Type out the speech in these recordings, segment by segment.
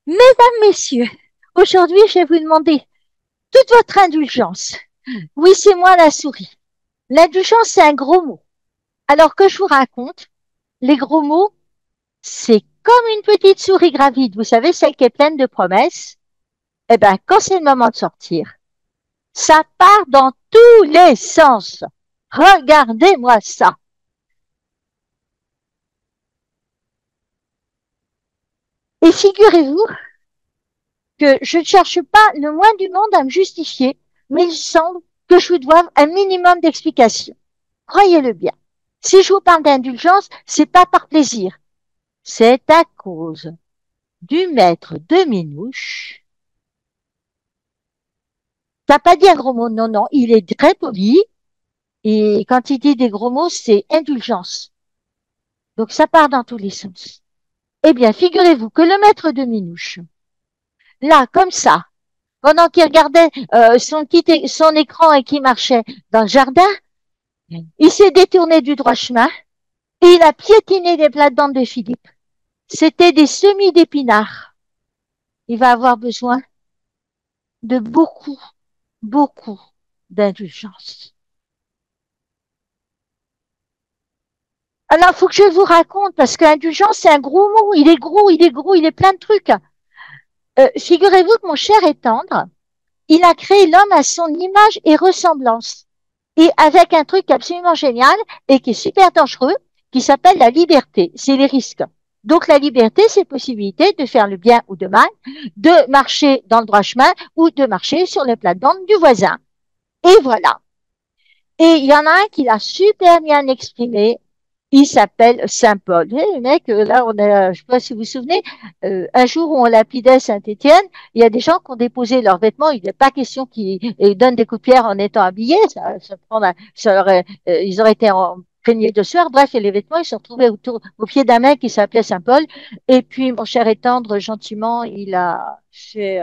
Mesdames, messieurs, aujourd'hui, je vais vous demander toute votre indulgence. Oui, c'est moi la souris. L'indulgence, c'est un gros mot. Alors que je vous raconte, les gros mots, c'est comme une petite souris gravide. Vous savez, celle qui est pleine de promesses. Eh ben, quand c'est le moment de sortir, ça part dans tous les sens. Regardez-moi ça. Et figurez-vous que je ne cherche pas le moins du monde à me justifier, mais il semble que je vous doive un minimum d'explications. Croyez-le bien. Si je vous parle d'indulgence, c'est pas par plaisir. C'est à cause du maître de Minouche. T'as pas dit un gros mot, non, non, il est très poli. Et quand il dit des gros mots, c'est indulgence. Donc ça part dans tous les sens. Eh bien, figurez-vous que le maître de Minouche, là, comme ça, pendant qu'il regardait son écran et qu'il marchait dans le jardin, il s'est détourné du droit chemin et il a piétiné les plates-bandes de Philippe. C'était des semis d'épinards. Il va avoir besoin de beaucoup, beaucoup d'indulgence. Alors, il faut que je vous raconte, parce qu'indulgence, c'est un gros mot. Il est gros, il est gros, il est plein de trucs. Figurez-vous que mon cher est tendre. Il a créé l'homme à son image et ressemblance. Et avec un truc absolument génial et qui est super dangereux, qui s'appelle la liberté. C'est les risques. Donc, la liberté, c'est la possibilité de faire le bien ou de mal, de marcher dans le droit chemin ou de marcher sur les plates-bandes du voisin. Et voilà. Et il y en a un qui l'a super bien exprimé. Il s'appelle Saint Paul. Vous voyez, le mec, là, je sais pas si vous vous souvenez, un jour où on lapidait Saint-Étienne, il y a des gens qui ont déposé leurs vêtements. Il n'est pas question qu'ils donnent des coups de pierre en étant habillés. Ils auraient été imprégnés de sueur. Bref, et les vêtements, ils se retrouvaient au pied d'un mec qui s'appelait Saint Paul. Et puis, mon cher et tendre, gentiment, il a fait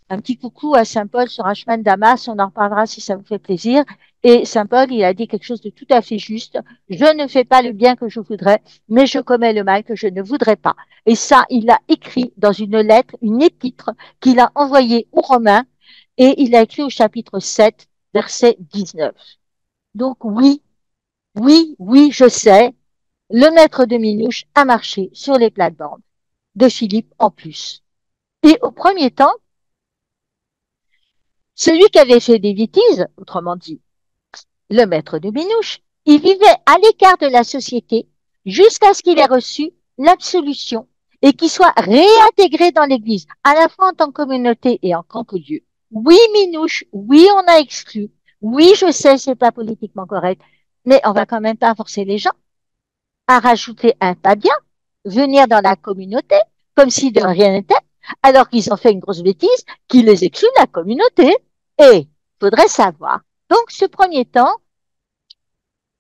un petit coucou à Saint-Paul sur un chemin de Damas, on en reparlera si ça vous fait plaisir. Et Saint-Paul, il a dit quelque chose de tout à fait juste. Je ne fais pas le bien que je voudrais, mais je commets le mal que je ne voudrais pas. Et ça, il l'a écrit dans une lettre, une épître qu'il a envoyée aux Romains, et il a écrit au chapitre 7, verset 19. Donc oui, oui, oui, je sais, le maître de Minouche a marché sur les plates-bandes de Philippe en plus. Et au premier temps, celui qui avait fait des bêtises, autrement dit, le maître de Minouche, il vivait à l'écart de la société jusqu'à ce qu'il ait reçu l'absolution et qu'il soit réintégré dans l'Église, à la fois en tant que communauté et en tant que Dieu. Oui, Minouche, oui, on a exclu. Oui, je sais, c'est pas politiquement correct, mais on va quand même pas forcer les gens à rajouter un pas bien, venir dans la communauté, comme si de rien n'était, alors qu'ils ont fait une grosse bêtise, qui les exclut de la communauté. Et il faudrait savoir. Donc, ce premier temps,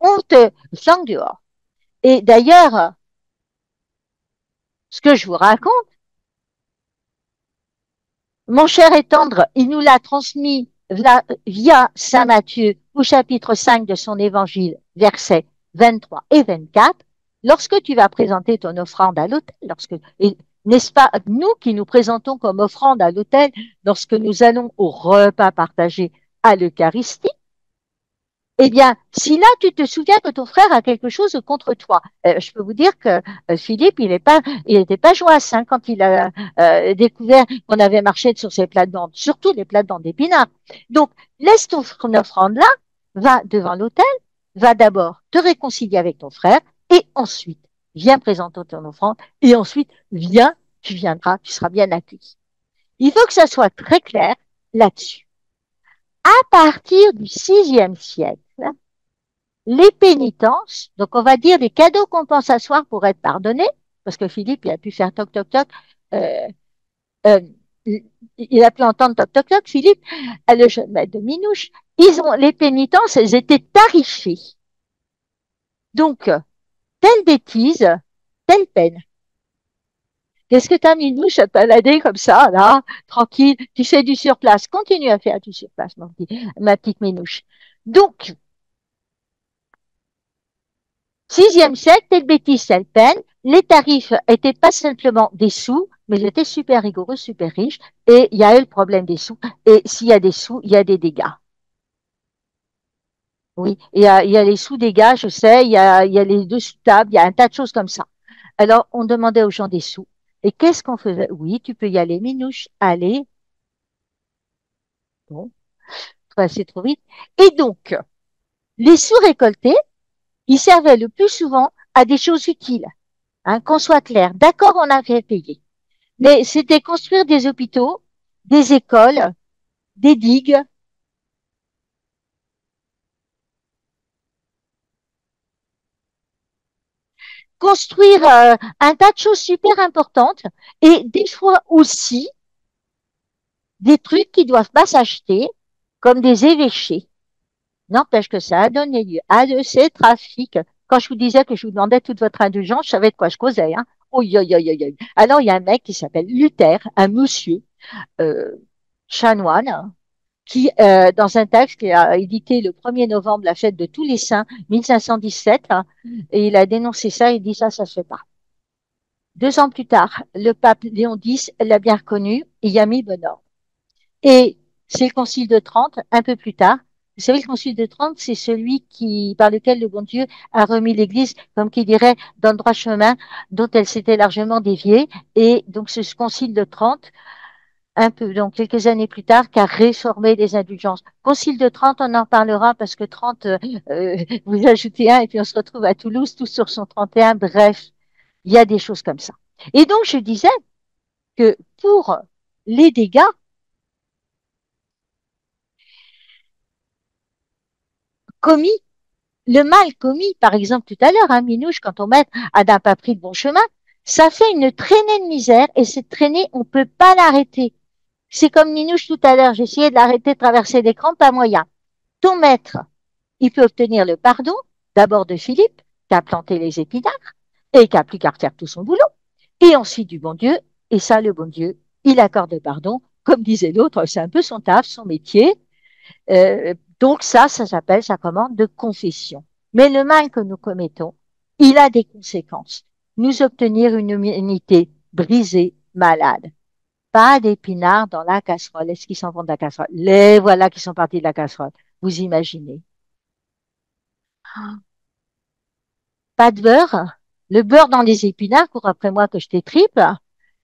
on te flanque dehors. Et d'ailleurs, ce que je vous raconte, mon cher et tendre, il nous l'a transmis via Saint Matthieu au chapitre 5 de son évangile, versets 23 et 24. Lorsque tu vas présenter ton offrande à l'autel, n'est-ce pas nous qui nous présentons comme offrande à l'autel lorsque nous allons au repas partagé à l'Eucharistie, eh bien, si là, tu te souviens que ton frère a quelque chose contre toi, je peux vous dire que Philippe, il n'était pas joyeux hein, quand il a découvert qu'on avait marché sur ses plates-bandes, surtout les plates-bandes d'épinards. Donc, laisse ton offrande là, va devant l'autel, va d'abord te réconcilier avec ton frère, et ensuite, viens présenter ton offrande, et ensuite, viens, tu viendras, tu seras bien accueilli. Il faut que ça soit très clair là-dessus. À partir du VIe siècle, les pénitences, donc on va dire les cadeaux compensatoires pour être pardonné, parce que Philippe, il a pu faire toc toc toc, euh, euh, il a pu entendre toc toc toc, Philippe, le jeune maître de Minouche, les pénitences, elles étaient tarifées. Donc, telle bêtise, telle peine. Qu'est-ce que t'as, Minouche, à te balader comme ça, là, tranquille, tu fais du surplace, continue à faire du surplace, ma petite Minouche. Donc, VIe siècle, telle bêtise, telle peine, les tarifs étaient pas simplement des sous, mais j'étais super rigoureuse, super riche, et il y a eu le problème des sous. Et s'il y a des sous, il y a des dégâts. Oui, il y a les sous-dégâts, je sais, il y a les dessous-tables, il y a un tas de choses comme ça. Alors, on demandait aux gens des sous. Et qu'est-ce qu'on faisait? Oui, tu peux y aller, Minouche, allez. Bon, passer trop vite. Et donc, les sous récoltés, ils servaient le plus souvent à des choses utiles, hein, qu'on soit clair. D'accord, on avait payé. Mais c'était construire des hôpitaux, des écoles, des digues, construire un tas de choses super importantes et des fois aussi des trucs qui doivent pas s'acheter, comme des évêchés. N'empêche que ça a donné lieu à de ces trafics. Quand je vous disais que je vous demandais toute votre indulgence, je savais de quoi je causais. Hein. Oh, alors, il y a un mec qui s'appelle Luther, un monsieur euh, chanoine, qui, dans un texte qui a édité le 1er novembre, la fête de tous les saints, 1517, hein, et il a dénoncé ça, il dit ça se fait pas. 2 ans plus tard, le pape Léon X l'a bien reconnu et y a mis bon ordre. Et c'est le Concile de Trente, un peu plus tard. Vous savez, le Concile de Trente, c'est celui par lequel le bon Dieu a remis l'Église, comme qui dirait, dans le droit chemin dont elle s'était largement déviée. Et donc, c'est ce Concile de Trente, un peu, donc quelques années plus tard, qui a réformé les indulgences. Concile de Trente, on en parlera parce que Trente, vous ajoutez un et puis on se retrouve à Toulouse, tous sur son 31. Bref, il y a des choses comme ça. Et donc, je disais que pour les dégâts, commis, le mal commis, par exemple tout à l'heure, hein, Minouche, quand on met à n'a pas pris le bon chemin, ça fait une traînée de misère et cette traînée, on ne peut pas l'arrêter. C'est comme Minouche tout à l'heure, j'ai essayé de l'arrêter de traverser l'écran, pas moyen. Ton maître, il peut obtenir le pardon, d'abord de Philippe, qui a planté les épinards et qui a plus qu'à refaire tout son boulot, et ensuite du bon Dieu, et ça, le bon Dieu, il accorde le pardon, comme disait l'autre, c'est un peu son taf, son métier, donc ça s'appelle sacrement de confession. Mais le mal que nous commettons, il a des conséquences. Nous obtenir une humanité brisée, malade. Pas d'épinards dans la casserole. Est-ce qu'ils s'en vont de la casserole? Les voilà qui sont partis de la casserole. Vous imaginez. Pas de beurre. Le beurre dans les épinards court après moi que je t'étripe.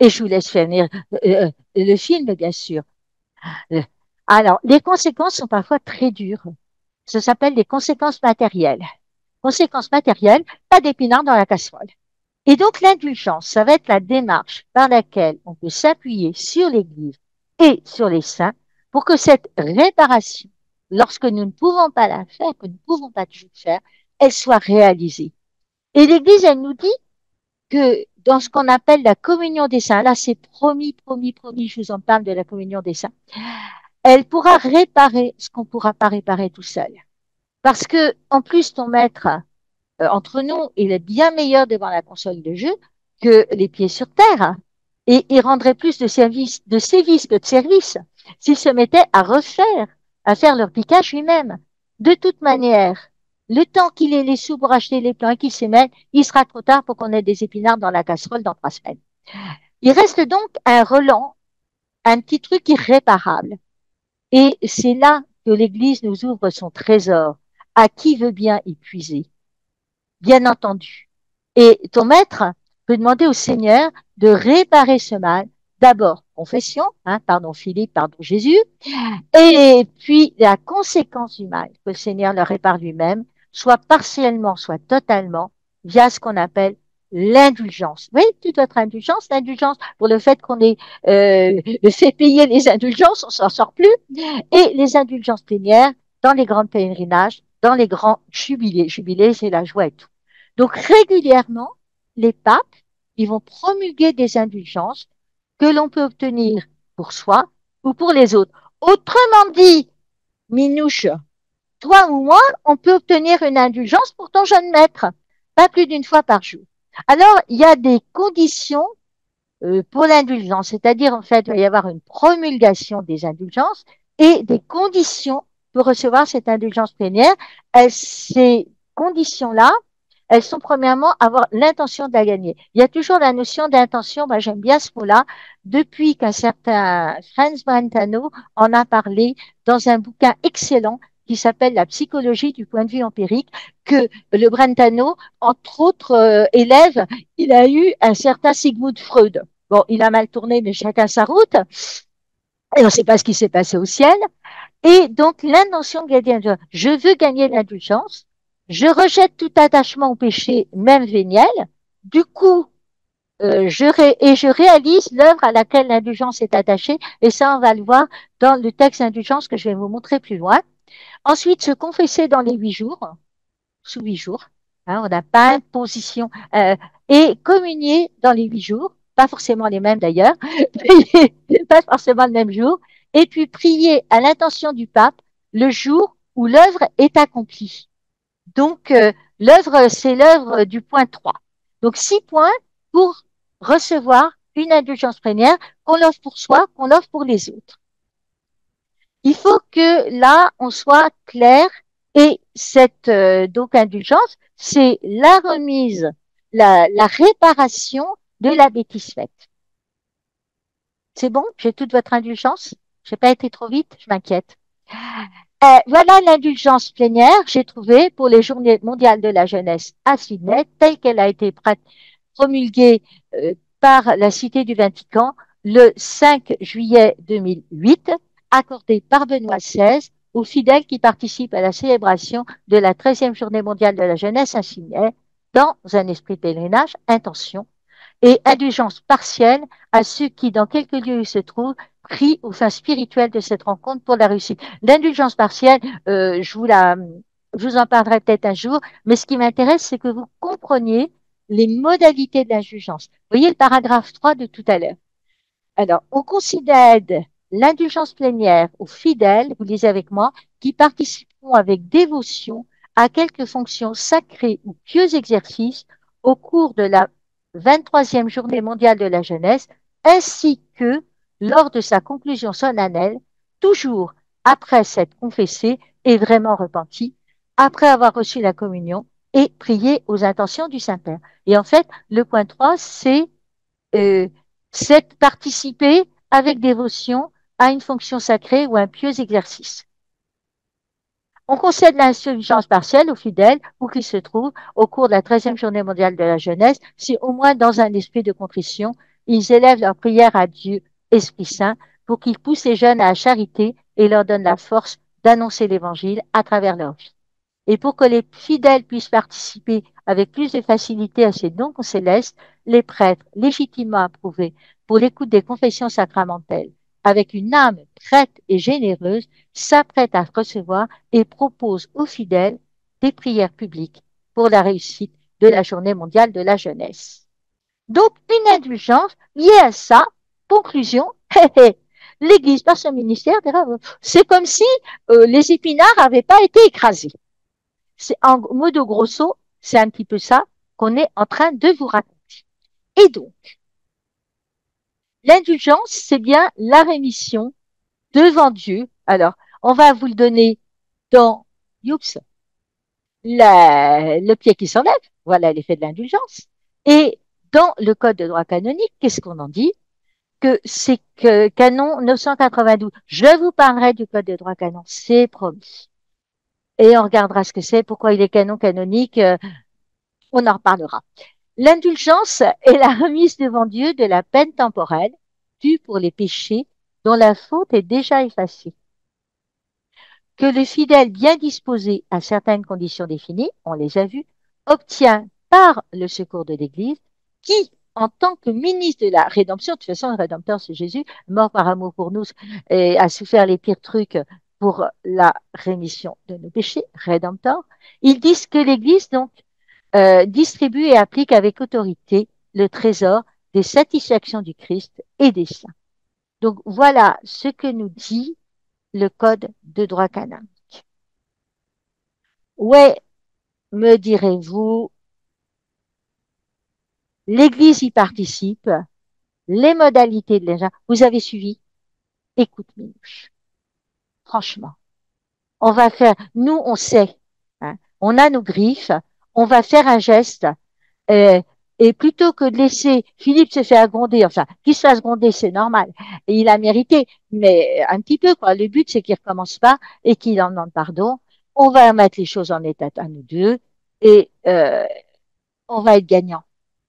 Et je vous laisse finir le film, bien sûr. Euh, Alors, les conséquences sont parfois très dures. Ça s'appelle des conséquences matérielles. Conséquences matérielles, pas d'épinards dans la casserole. Et donc l'indulgence, ça va être la démarche par laquelle on peut s'appuyer sur l'Église et sur les saints pour que cette réparation, lorsque nous ne pouvons pas la faire, que nous ne pouvons pas toujours faire, elle soit réalisée. Et l'Église, elle nous dit que dans ce qu'on appelle la communion des saints, là c'est promis, promis, promis, je vous en parle de la communion des saints, elle pourra réparer ce qu'on ne pourra pas réparer tout seul. Parce que, en plus, ton maître, entre nous, il est bien meilleur devant la console de jeu que les pieds sur terre. Et il rendrait plus de sévices que de service s'il se mettait à refaire, à faire leur piquage lui-même. De toute manière, le temps qu'il ait les sous pour acheter les plants et qu'il s'y mette, il sera trop tard pour qu'on ait des épinards dans la casserole dans 3 semaines. Il reste donc un relent, un petit truc irréparable. Et c'est là que l'Église nous ouvre son trésor. À qui veut bien y puiser? Bien entendu. Et ton maître peut demander au Seigneur de réparer ce mal. D'abord, confession, hein, pardon Philippe, pardon Jésus, et puis la conséquence du mal que le Seigneur le répare lui-même, soit partiellement, soit totalement, via ce qu'on appelle l'indulgence. Oui, toute votre indulgence, l'indulgence pour le fait qu'on ait fait payer les indulgences, on s'en sort plus, et les indulgences plénières dans les grands pèlerinages, dans les grands jubilés. Jubilés, c'est la joie et tout. Donc régulièrement, les papes, ils vont promulguer des indulgences que l'on peut obtenir pour soi ou pour les autres. Autrement dit, Minouche, toi ou moi, on peut obtenir une indulgence pour ton jeune maître, pas plus d'une fois par jour. Alors, il y a des conditions pour l'indulgence, c'est-à-dire en fait, il va y avoir une promulgation des indulgences et des conditions pour recevoir cette indulgence plénière. Ces conditions-là, elles sont premièrement avoir l'intention de la gagner. Il y a toujours la notion d'intention, moi j'aime bien ce mot-là, depuis qu'un certain Franz Brentano en a parlé dans un bouquin excellent qui s'appelle La psychologie du point de vue empirique, que le Brentano, entre autres élèves, il a eu un certain Sigmund Freud. Bon, il a mal tourné, mais chacun sa route. Et on ne sait pas ce qui s'est passé au ciel. Et donc, l'intention gadienne, je veux gagner l'indulgence, je rejette tout attachement au péché, même véniel. Du coup, je réalise l'œuvre à laquelle l'indulgence est attachée, et ça, on va le voir dans le texte d'indulgence que je vais vous montrer plus loin. Ensuite, se confesser dans les 8 jours, sous 8 jours. Hein, on n'a pas de position. Et communier dans les 8 jours, pas forcément les mêmes d'ailleurs, pas forcément le même jour. Et puis prier à l'intention du pape le jour où l'œuvre est accomplie. Donc, l'œuvre, c'est l'œuvre du point 3. Donc, 6 points pour recevoir une indulgence plénière qu'on offre pour soi, qu'on offre pour les autres. Il faut que là, on soit clair et cette donc indulgence, c'est la remise, la réparation de la bêtise faite. C'est bon? J'ai toute votre indulgence? J'ai pas été trop vite? Je m'inquiète. Voilà l'indulgence plénière, j'ai trouvé pour les Journées mondiales de la jeunesse à Sydney, telle qu'elle a été promulguée par la Cité du Vatican le 5 juillet 2008, accordée par Benoît XVI aux fidèles qui participent à la célébration de la 13e Journée mondiale de la jeunesse à Sydney, dans un esprit de pèlerinage, intention, et indulgence partielle à ceux qui, dans quelque lieu où ils se trouvent, prient aux fins spirituelles de cette rencontre pour la réussite. L'indulgence partielle, je vous en parlerai peut-être un jour, mais ce qui m'intéresse, c'est que vous compreniez les modalités de l'indulgence. Vous voyez le paragraphe 3 de tout à l'heure. Alors, on considère l'indulgence plénière aux fidèles, vous lisez avec moi, qui participeront avec dévotion à quelques fonctions sacrées ou pieux exercices au cours de la 23e journée mondiale de la jeunesse, ainsi que lors de sa conclusion solennelle, toujours après s'être confessé et vraiment repenti, après avoir reçu la communion et prié aux intentions du Saint-Père. Et en fait, le point 3, euh, c'est participer avec dévotion à une fonction sacrée ou un pieux exercice. On concède l'insurgence partielle aux fidèles où qu'ils se trouvent au cours de la 13e journée mondiale de la jeunesse, si au moins dans un esprit de contrition, ils élèvent leur prière à Dieu, Esprit Saint, pour qu'il pousse les jeunes à la charité et leur donne la force d'annoncer l'Évangile à travers leur vie. Et pour que les fidèles puissent participer avec plus de facilité à ces dons célestes, les prêtres, légitimement approuvés pour l'écoute des confessions sacramentelles, avec une âme prête et généreuse, s'apprêtent à recevoir et proposent aux fidèles des prières publiques pour la réussite de la Journée mondiale de la jeunesse. Donc, une indulgence liée à ça. Conclusion, l'Église, par son ministère, c'est comme si les épinards n'avaient pas été écrasés. C'est en modo grosso, c'est un petit peu ça qu'on est en train de vous raconter. Et donc, l'indulgence, c'est bien la rémission devant Dieu. Alors, on va vous le donner dans youps, le pied qui s'enlève. Voilà l'effet de l'indulgence. Et dans le code de droit canonique, qu'est-ce qu'on en dit? Que c'est que canon 992. Je vous parlerai du code de droit canon, c'est promis. Et on regardera ce que c'est, pourquoi il est canon canonique, on en reparlera. L'indulgence est la remise devant Dieu de la peine temporelle due pour les péchés dont la faute est déjà effacée. Que le fidèle bien disposé à certaines conditions définies, on les a vues, obtient par le secours de l'Église, qui, en tant que ministre de la rédemption, de toute façon, le Rédempteur, c'est Jésus, mort par amour pour nous et a souffert les pires trucs pour la rémission de nos péchés, Rédempteur, ils disent que l'Église, donc, distribue et applique avec autorité le trésor des satisfactions du Christ et des saints. Donc voilà ce que nous dit le code de droit canonique. Ouais, me direz-vous, l'Église y participe, les modalités de l'Église, vous avez suivi? Écoute, Minouche, franchement, on va faire, nous on sait, hein, on a nos griffes, on va faire un geste. euh, et plutôt que de laisser Philippe se faire gronder, enfin, qu'il se fasse gronder, c'est normal. Et il a mérité, mais un petit peu, quoi. Le but, c'est qu'il recommence pas et qu'il en demande pardon. On va mettre les choses en état à nous deux et on va être gagnant.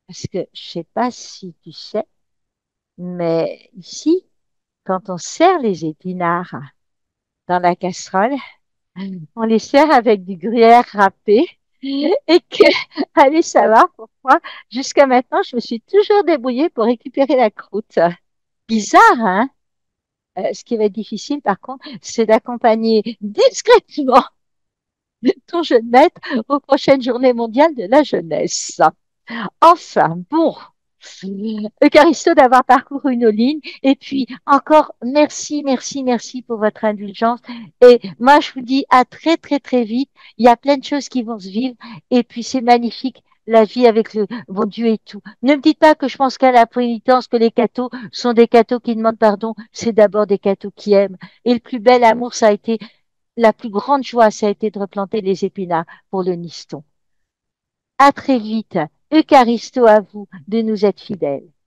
Parce que je sais pas si tu sais, mais ici, quand on sert les épinards dans la casserole, on les sert avec du gruyère râpé et que, allez savoir pourquoi, jusqu'à maintenant, je me suis toujours débrouillée pour récupérer la croûte. Bizarre, hein? Ce qui va être difficile, par contre, c'est d'accompagner discrètement ton jeune maître aux prochaines journées mondiales de la jeunesse. Enfin, bon, Eucharisto d'avoir parcouru nos lignes. Et puis, encore, merci, merci, merci pour votre indulgence. Et moi, je vous dis à très, très, très vite. Il y a plein de choses qui vont se vivre. Et puis, c'est magnifique, la vie avec le bon Dieu et tout. Ne me dites pas que je pense qu'à la pénitence, que les cathos sont des cathos qui demandent pardon. C'est d'abord des cathos qui aiment. Et le plus bel amour, ça a été, la plus grande joie, ça a été de replanter les épinards pour le niston. À très vite. Eucharisto à vous de nous être fidèles.